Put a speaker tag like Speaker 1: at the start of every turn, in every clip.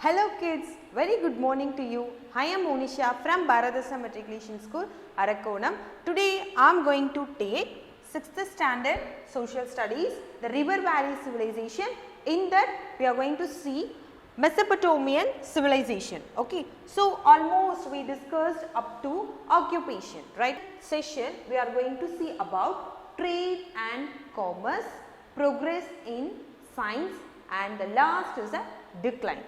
Speaker 1: Hello kids, very good morning to you. I am Monisha from Bharathidhasanar Matriculation School, Arakkonam. Today I am going to take 6th standard social studies, the river valley civilization. In that we are going to see Mesopotamian civilization. Okay, so almost we discussed up to occupation, right? Session we are going to see about trade and commerce, progress in science, and the last is a decline.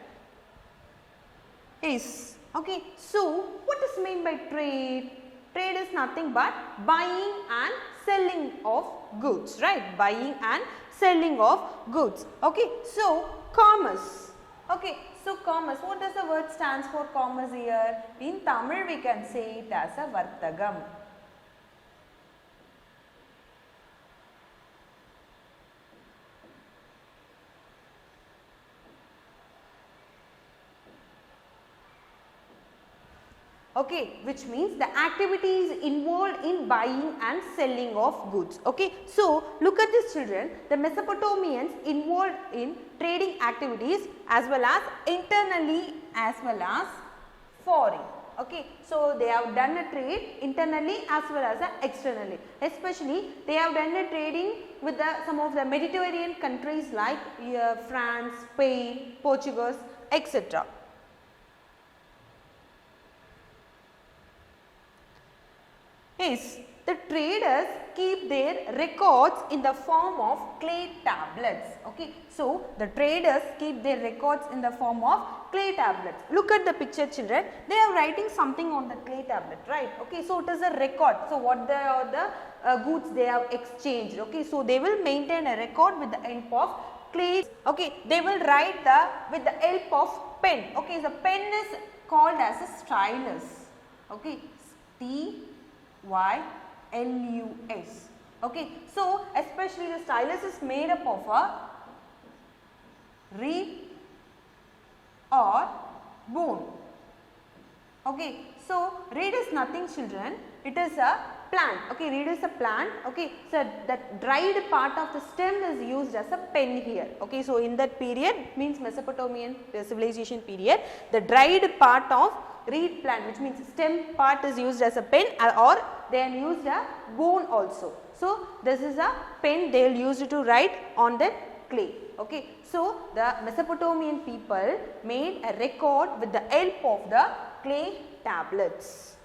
Speaker 1: Yes, okay. So what is meant by trade? Trade is nothing but buying and selling of goods, right? Buying and selling of goods. Okay, so commerce. Okay, so commerce, what does the word stands for commerce here? In Tamil we can say it as a vartagam. Okay, which means the activities involved in buying and selling of goods. Okay, so look at these children, the Mesopotamians involved in trading activities as well as internally as well as foreign. Okay, so they have done a trade internally as well as externally. Especially they have done a trading with some of the Mediterranean countries like France, Spain, Portugal, etc. Yes, the traders keep their records in the form of clay tablets. Okay, so the traders keep their records in the form of clay tablets. Look at the picture, children. They are writing something on the clay tablet, right? Okay, so it is a record. So what are the goods they have exchanged? Okay, so they will maintain a record with the help of clay. Okay, they will write with the help of pen. Okay, the pen is called as a stylus. Okay, stylus. Okay, so especially the stylus is made up of a reed or bone. Okay, so reed is nothing, children, it is a plant. Okay, reed is a plant. Okay, so that dried part of the stem is used as a pen here. Okay, so in that period means Mesopotamian civilization period, the dried part of reed plant, which means stem part, is used as a pen, or they have used a bone also. So this is a pen they will use to write on the clay. Okay, so the Mesopotamian people made a record with the help of the clay tablets.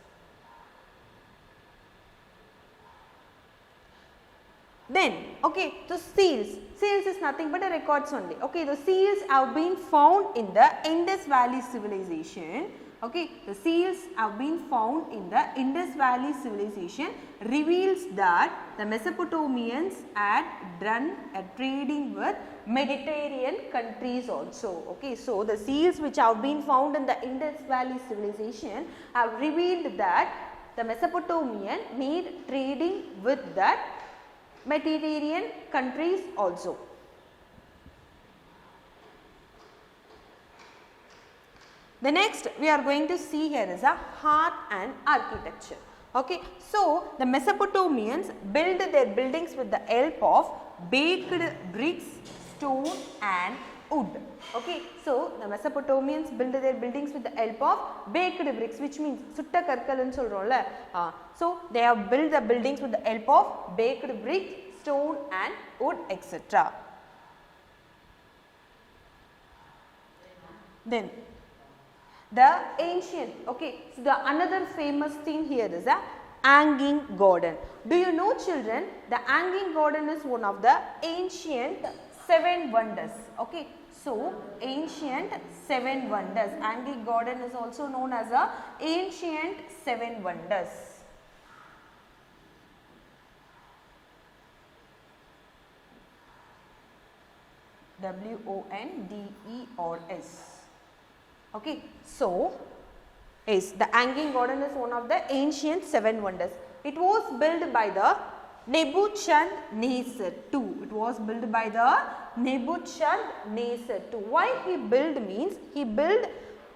Speaker 1: Then, okay, so seals is nothing but a records only. Okay, the seals have been found in the Indus Valley civilization. Okay, the seals have been found in the Indus Valley civilization, reveals that the Mesopotamians had done a trading with Mediterranean countries also. Okay, so the seals which have been found in the Indus Valley civilization have revealed that the Mesopotamian made trading with that Mediterranean countries also. The next we are going to see here is a art and architecture. Okay, so the Mesopotamians built their buildings with the help of baked bricks, stone and wood. Okay, so the Mesopotamians built their buildings with the help of baked bricks, which means sutta karkal nu solrolla. So they have built the buildings with the help of baked bricks, stone and wood, etc. Then the ancient, okay, so the another famous thing here is a hanging garden. Do you know, children, the hanging garden is one of the ancient 7 wonders. Okay, so ancient 7 wonders. Hanging garden is also known as a ancient 7 wonders. WONDERS. Okay, so yes, the hanging garden is one of the ancient 7 wonders. It was built by the Nebuchadnezzar II. It was built by the Nebuchadnezzar II. Why he built means he built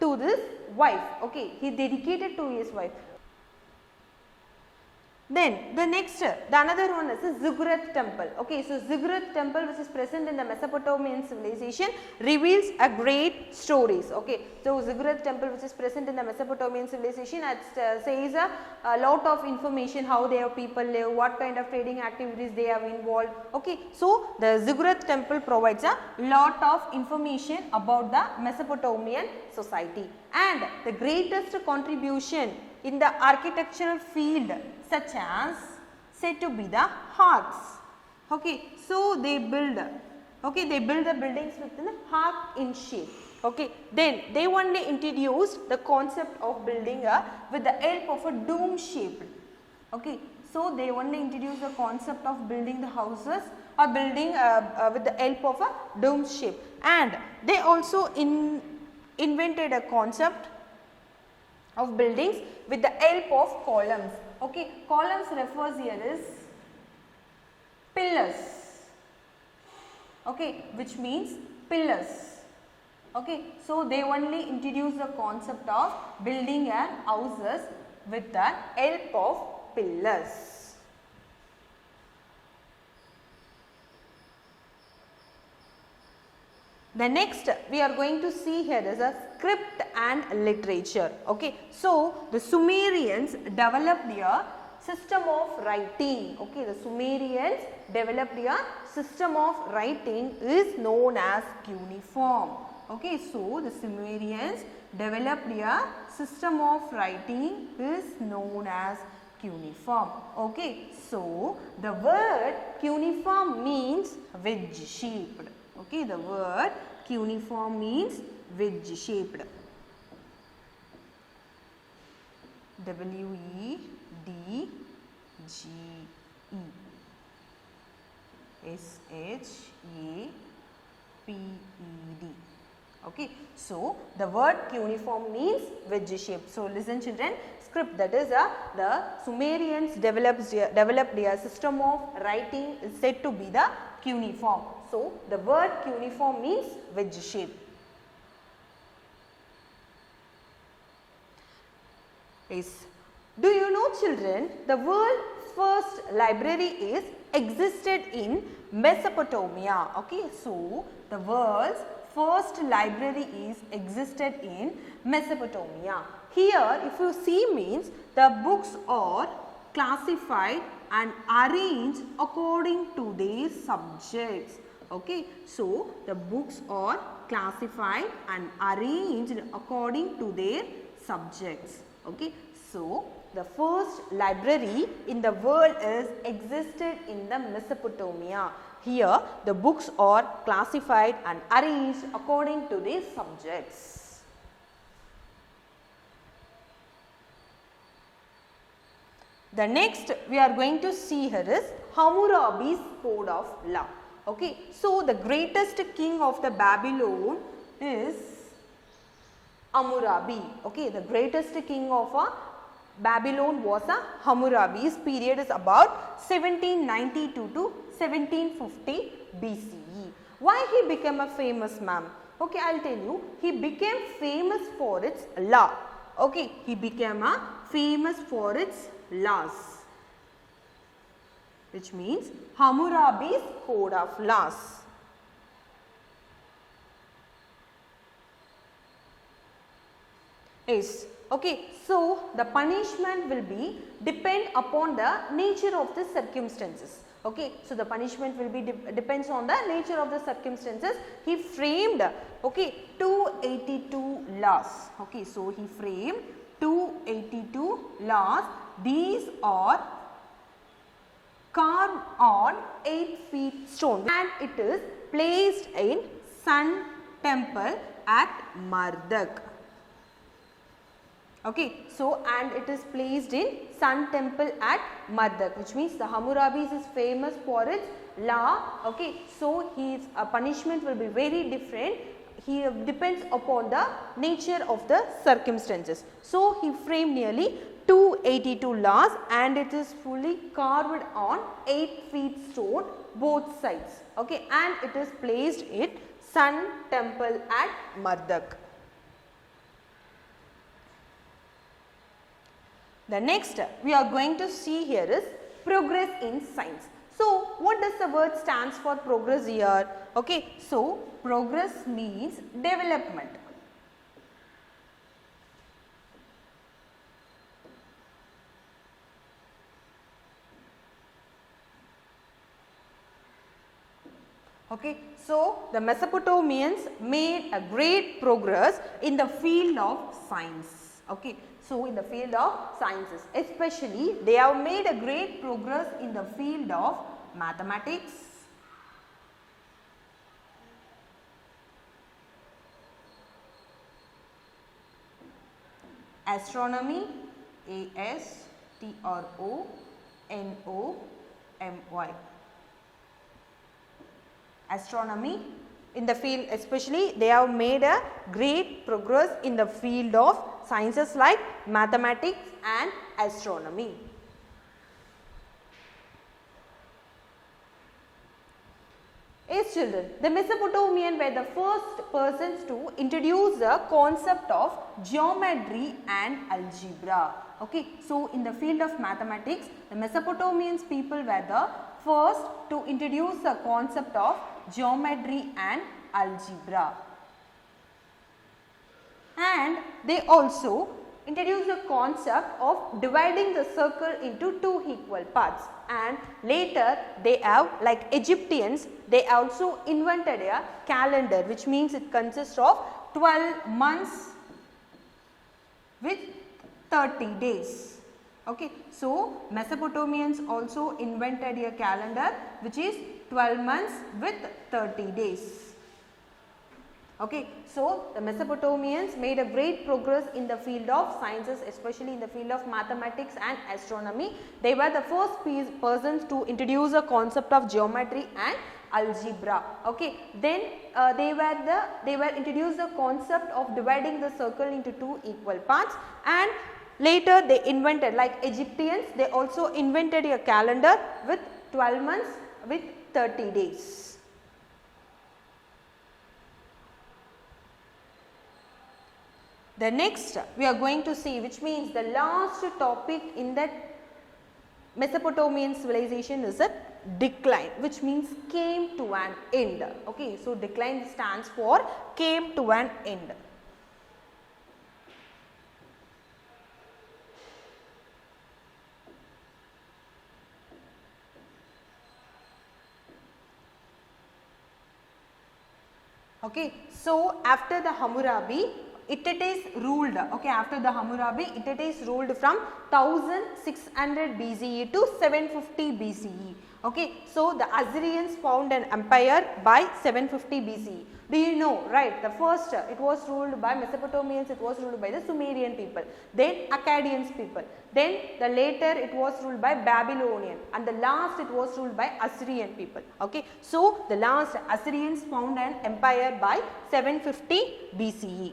Speaker 1: to this wife. Okay, he dedicated to his wife. Then the next, the another one is the Ziggurat temple. Okay, so Ziggurat temple, which is present in the Mesopotamian civilization, reveals a great stories. Okay, so Ziggurat temple, which is present in the Mesopotamian civilization, it says a lot of information how their people live, what kind of trading activities they have involved. Okay, so the Ziggurat temple provides a lot of information about the Mesopotamian society, and the greatest contribution in the architectural field, such as said to be the arcs. Okay, so they build the buildings within the arc in shape. Okay, then they only introduced the concept of building with the help of a dome shaped. Okay, so they only introduced the concept of building the houses or building with the help of a dome shape, and they also invented a concept of buildings with the help of columns. Okay, columns refers here is pillars. Okay, which means pillars. Okay, so they only introduce the concept of building houses with the help of pillars. The next we are going to see here is a script and literature. Okay, so the Sumerians developed a system of writing. Okay, the Sumerians developed a system of writing is known as cuneiform. Okay, so the Sumerians developed a system of writing is known as cuneiform. Okay, so the word cuneiform means wedge shaped. Okay, the word cuneiform means wedge shaped. W-E-D-G-E S-H-A-P-E-D. Okay, so the word cuneiform means wedge shaped. So listen children, script, that is the Sumerians developed a system of writing is said to be the cuneiform. So the word cuneiform means wedge shape. Yes. Do you know children, the world's first library is existed in Mesopotamia. Okay, so the world's first library is existed in Mesopotamia. Here if you see means the books are classified and arranged according to their subjects. Okay, so the books are classified and arranged according to their subjects. Okay, so the first library in the world is existed in the Mesopotamia. Here the books are classified and arranged according to their subjects. The next we are going to see here is Hammurabi's code of law. Okay, so the greatest king of the Babylon is Hammurabi. Okay, the greatest king of Babylon was Hammurabi. His period is about 1792 to 1750 BCE. Why he became a famous man? Okay, I will tell you. He became famous for its law. Okay, he became famous for its laws, which means Hammurabi's code of laws. Yes. Okay, so the punishment will be depend upon the nature of the circumstances. Okay, so the punishment will be depends on the nature of the circumstances. He framed 282 laws. Okay, so he framed 282 laws. These are carved on 8 feet stone and it is placed in Sun Temple at Matric. Okay, so and it is placed in Sun Temple at Matric, which means the Hammurabi is famous for its law. Okay, so his punishment will be very different. He depends upon the nature of the circumstances. So he framed nearly 282 laws and it is fully carved on 8 feet stone both sides. Okay, and it is placed in Sun Temple at Matric. The next we are going to see here is progress in science. So, what does the word stands for progress here? Okay, so progress means development. Okay, so the Mesopotamians made a great progress in the field of science. Okay, so in the field of sciences, especially they have made a great progress in the field of mathematics, astronomy, astronomy, astronomy. In the field, especially they have made a great progress in the field of sciences like mathematics and astronomy. Yes children, the Mesopotamians were the first persons to introduce the concept of geometry and algebra. Okay, so in the field of mathematics, the Mesopotamian people were the first to introduce the concept of geometry and algebra. And they also introduced the concept of dividing the circle into two equal parts, and later they have, like Egyptians, they also invented a calendar, which means it consists of 12 months with 30 days. Okay, so Mesopotamians also invented a calendar which is 12 months with 30 days. Okay, so the Mesopotamians made a great progress in the field of sciences, especially in the field of mathematics and astronomy. They were the first persons to introduce a concept of geometry and algebra. Okay, then they were introduced the concept of dividing the circle into two equal parts, and later they invented, like Egyptians, they also invented a calendar with 12 months with 30 days. The next we are going to see, which means the last topic in that Mesopotamian civilization, is a decline, which means came to an end. Okay, so decline stands for came to an end. Okay, so after the Hammurabi, it is ruled. Okay, after the Hammurabi, it is ruled from 1600 BCE to 750 BCE. Okay, so the Assyrians found an empire by 750 BCE. Do you know, right? The first, it was ruled by Mesopotamians, it was ruled by the Sumerian people, then Akkadians people, then the later it was ruled by Babylonian, and the last it was ruled by Assyrian people. Okay, so the last Assyrians found an empire by 750 BCE.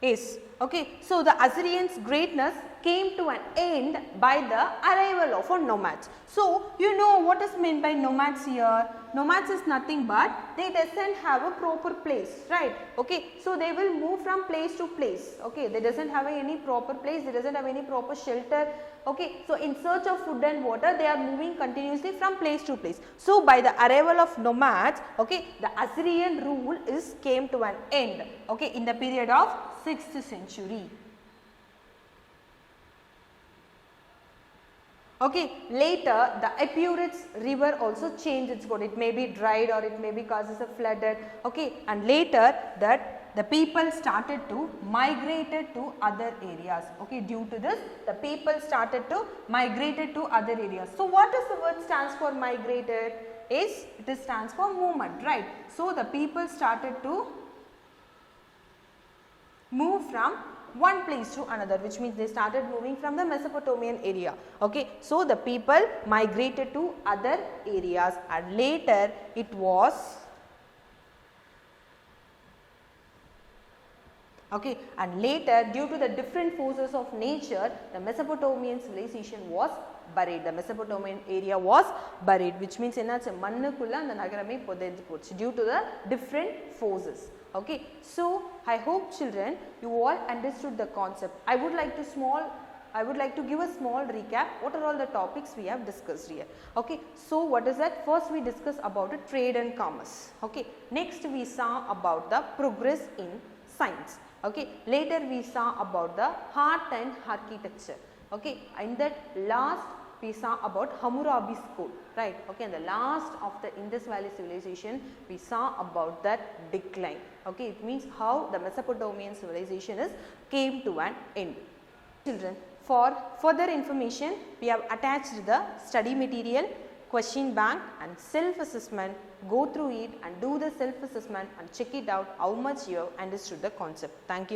Speaker 1: Yes, okay, so the Assyrians' greatness came to an end by the arrival of a nomads. So, you know what is meant by nomads here? Nomads is nothing but they doesn't have a proper place, right? Okay, so they will move from place to place. Okay, they doesn't have any proper place, they doesn't have any proper shelter. Okay, so in search of food and water, they are moving continuously from place to place. So, by the arrival of nomads, okay, the Assyrian rule came to an end. Okay, in the period of 6th century. Okay, later the Euphrates river also changed its course. It may be dried or it may be causes of flooded. Okay, and later that the people started to migrate to other areas. Okay, due to this, the people started to migrate to other areas. So, what does the word stands for migrated? It stands for movement, right? So, the people started to move from one place to another, which means they started moving from the Mesopotamian area. Okay, so the people migrated to other areas, and later it was okay, and later due to the different forces of nature, the Mesopotamian civilization was buried. The Mesopotamian area was buried, which means mannukulla and nagarame podhenju pochu due to the different forces. Okay, so I hope children you all understood the concept. I would like to give a small recap. What are all the topics we have discussed here? Okay, so what is that? First we discussed about the trade and commerce. Okay, next we saw about the progress in science. Okay, later we saw about the art and architecture. Okay, in that last we saw about Hammurabi school, right? Okay, and the last of the Indus Valley civilization we saw about that decline. Okay, it means how the Mesopotamian civilization came to an end. Children, for further information we have attached the study material, question bank and self assessment. Go through it and do the self assessment and check it out how much you have understood the concept. Thank you.